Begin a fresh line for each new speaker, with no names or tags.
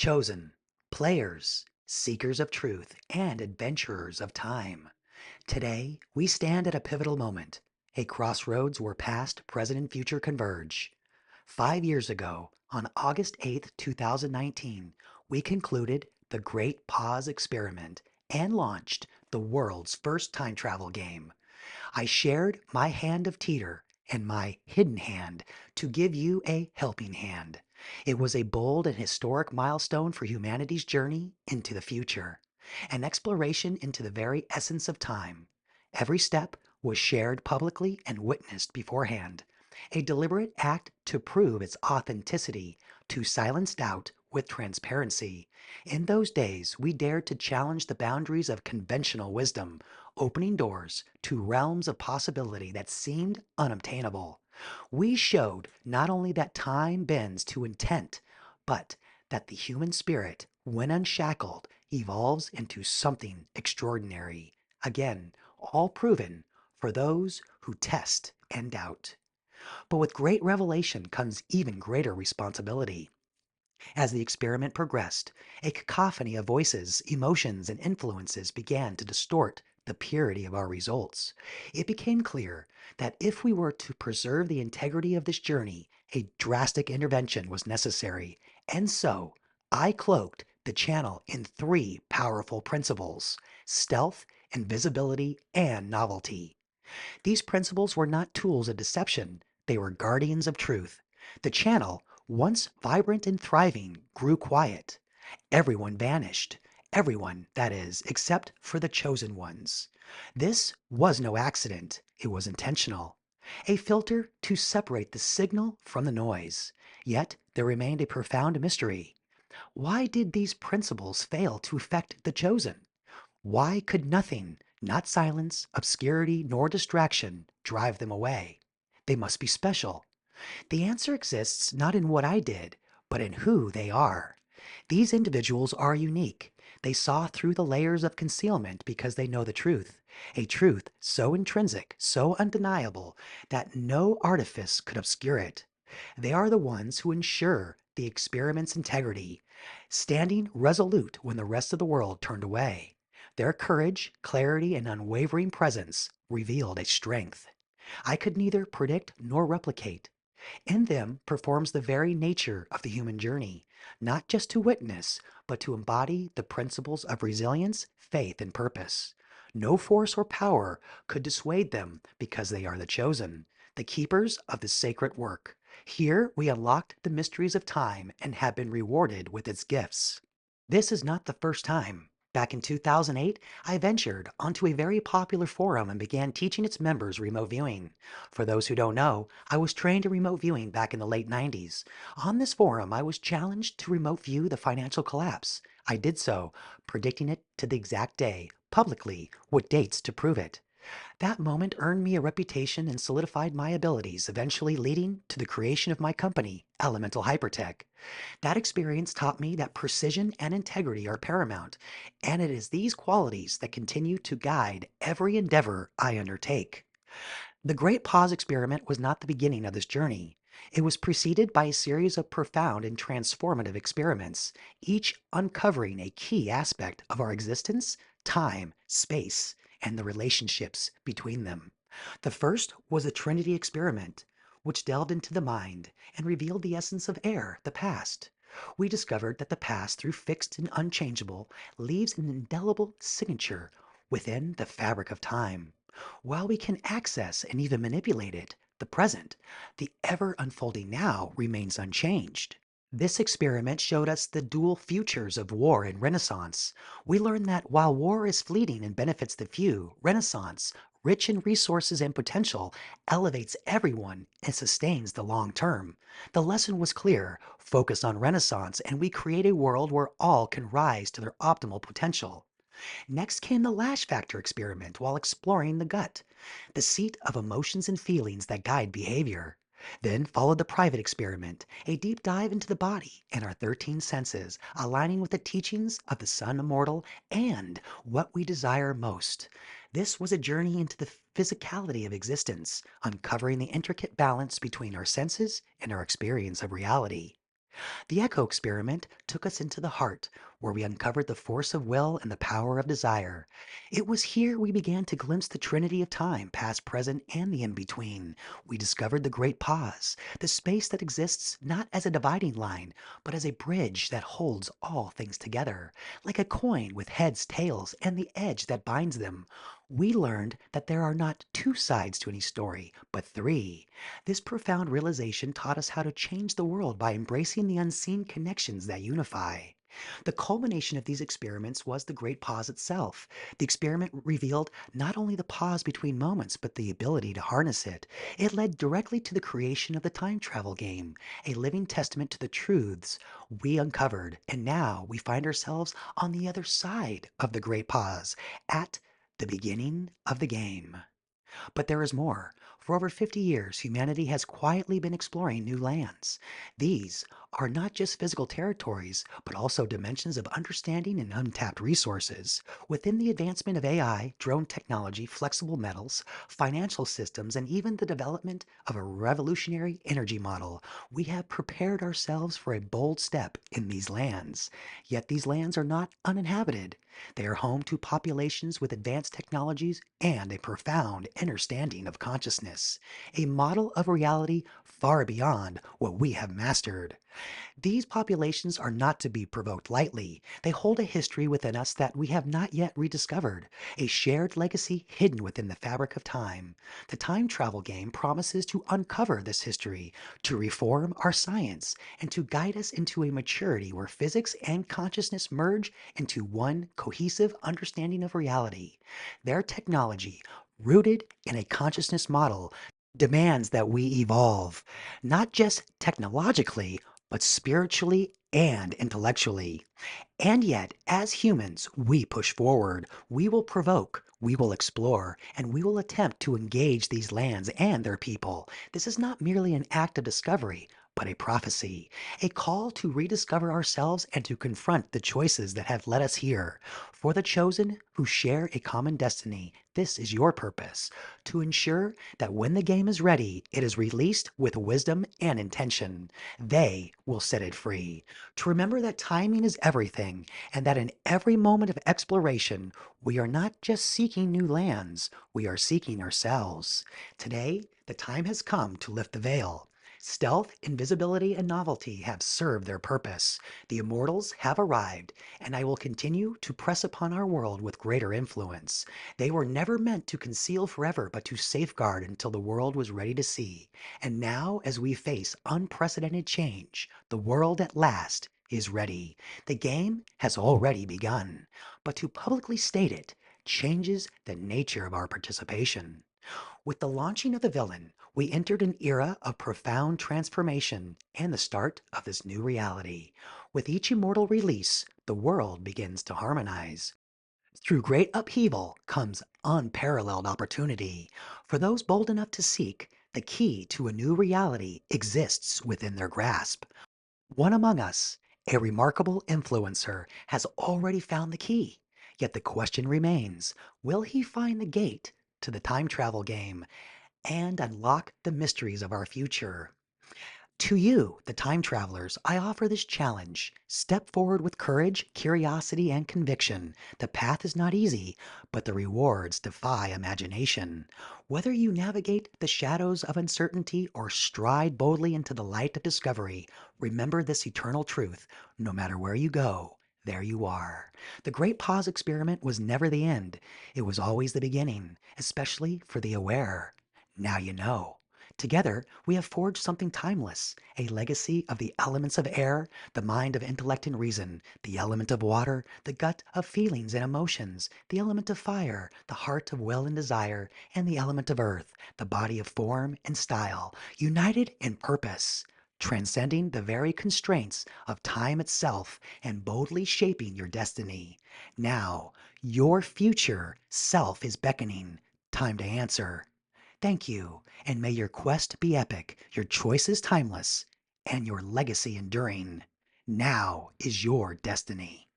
Chosen, players, seekers of truth, and adventurers of time. Today, we stand at a pivotal moment, a crossroads where past, present, and future converge. 5 years ago, on August 8th, 2019, we concluded the Great Pause Experiment and launched the world's first time travel game. I shared my hand of teeter and my hidden hand to give you a helping hand. It was a bold and historic milestone for humanity's journey into the future, an exploration into the very essence of time. Every step was shared publicly and witnessed beforehand, a deliberate act to prove its authenticity, to silence doubt with transparency. In those days, we dared to challenge the boundaries of conventional wisdom, opening doors to realms of possibility that seemed unobtainable. We showed not only that time bends to intent, but that the human spirit, when unshackled, evolves into something extraordinary. Again, all proven for those who test and doubt. But with great revelation comes even greater responsibility. As the experiment progressed, a cacophony of voices, emotions, and influences began to distort the purity of our results. It became clear that if we were to preserve the integrity of this journey, a drastic intervention was necessary. And so, I cloaked the channel in three powerful principles: stealth, invisibility, and novelty. These principles were not tools of deception, they were guardians of truth. The channel, once vibrant and thriving, grew quiet. Everyone vanished. Everyone, that is, except for the chosen ones. This was no accident, it was intentional. A filter to separate the signal from the noise. Yet there remained a profound mystery. Why did these principles fail to affect the chosen? Why could nothing, not silence, obscurity, nor distraction, drive them away? They must be special. The answer exists not in what I did, but in who they are. These individuals are unique. They saw through the layers of concealment because they know the truth, a truth so intrinsic, so undeniable, that no artifice could obscure it. They are the ones who ensure the experiment's integrity, standing resolute when the rest of the world turned away. Their courage, clarity, and unwavering presence revealed a strength I could neither predict nor replicate. In them performs the very nature of the human journey, not just to witness, but to embody the principles of resilience, faith, and purpose. No force or power could dissuade them because they are the chosen, the keepers of the sacred work. Here we unlocked the mysteries of time and have been rewarded with its gifts. This is not the first time. Back in 2008, I ventured onto a very popular forum and began teaching its members remote viewing. For those who don't know, I was trained in remote viewing back in the late 90s. On this forum, I was challenged to remote view the financial collapse. I did so, predicting it to the exact day, publicly, with dates to prove it. That moment earned me a reputation and solidified my abilities, eventually leading to the creation of my company, Elemental Hypertech. That experience taught me that precision and integrity are paramount, and it is these qualities that continue to guide every endeavor I undertake. The Great Pause experiment was not the beginning of this journey. It was preceded by a series of profound and transformative experiments, each uncovering a key aspect of our existence, time, space, and the relationships between them. The first was the Trinity experiment, which delved into the mind and revealed the essence of air, the past. We discovered that the past, through fixed and unchangeable, leaves an indelible signature within the fabric of time. While we can access and even manipulate it, the present, the ever unfolding now, remains unchanged. This experiment showed us the dual futures of war and Renaissance. We learned that while war is fleeting and benefits the few, Renaissance, rich in resources and potential, elevates everyone and sustains the long term. The lesson was clear: focus on Renaissance, and we create a world where all can rise to their optimal potential. Next came the Lash Factor experiment while exploring the gut, the seat of emotions and feelings that guide behavior. Then followed the private experiment, a deep dive into the body and our 13 senses, aligning with the teachings of the Son Immortal and what we desire most. This was a journey into the physicality of existence, uncovering the intricate balance between our senses and our experience of reality. The echo experiment took us into the heart, where we uncovered the force of will and the power of desire. It was here we began to glimpse the trinity of time, past, present, and the in between. We discovered the great pause, the space that exists not as a dividing line, but as a bridge that holds all things together, like a coin with heads, tails, and the edge that binds them. We learned that there are not two sides to any story, but three. This profound realization taught us how to change the world by embracing the unseen connections that unify. The culmination of these experiments was the great pause itself. The experiment revealed not only the pause between moments, but the ability to harness it. It led directly to the creation of the time travel game, a living testament to the truths we uncovered. And now we find ourselves on the other side of the great pause, at the beginning of the game. But there is more. For over 50 years, humanity has quietly been exploring new lands. These are not just physical territories, but also dimensions of understanding and untapped resources. Within the advancement of AI, drone technology, flexible metals, financial systems, and even the development of a revolutionary energy model, we have prepared ourselves for a bold step in these lands. Yet these lands are not uninhabited. They are home to populations with advanced technologies and a profound understanding of consciousness, a model of reality far beyond what we have mastered. These populations are not to be provoked lightly. They hold a history within us that we have not yet rediscovered, a shared legacy hidden within the fabric of time. The time travel game promises to uncover this history, to reform our science, and to guide us into a maturity where physics and consciousness merge into one cohesive understanding of reality. Their technology, rooted in a consciousness model, demands that we evolve, not just technologically, but spiritually and intellectually. And yet, as humans, we push forward. We will provoke, we will explore, and we will attempt to engage these lands and their people. This is not merely an act of discovery, but a prophecy, a call to rediscover ourselves and to confront the choices that have led us here. For the chosen who share a common destiny, this is your purpose, to ensure that when the game is ready, it is released with wisdom and intention. They will set it free. To remember that timing is everything, and that in every moment of exploration, we are not just seeking new lands, we are seeking ourselves. Today, the time has come to lift the veil. Stealth, invisibility, and novelty have served their purpose. The immortals have arrived, and I will continue to press upon our world with greater influence. They were never meant to conceal forever, but to safeguard until the world was ready to see. And now, as we face unprecedented change, the world at last is ready. The game has already begun. But to publicly state it changes the nature of our participation. With the launching of the villain, we entered an era of profound transformation and the start of this new reality. With each immortal release, the world begins to harmonize. Through great upheaval comes unparalleled opportunity. For those bold enough to seek, the key to a new reality exists within their grasp. One among us, a remarkable influencer, has already found the key. Yet the question remains, will he find the gate to the time travel game and unlock the mysteries of our future? To you, the time travelers, I offer this challenge. Step forward with courage, curiosity, and conviction. The path is not easy, but the rewards defy imagination. Whether you navigate the shadows of uncertainty or stride boldly into the light of discovery, remember this eternal truth. No matter where you go, there you are. The Great Pause experiment was never the end. It was always the beginning, especially for the aware. Now you know. Together, we have forged something timeless, a legacy of the elements of air, the mind of intellect and reason, the element of water, the gut of feelings and emotions, the element of fire, the heart of will and desire, and the element of earth, the body of form and style, united in purpose, transcending the very constraints of time itself and boldly shaping your destiny. Now, your future self is beckoning. Time to answer. Thank you, and may your quest be epic, your choices timeless, and your legacy enduring. Now is your destiny.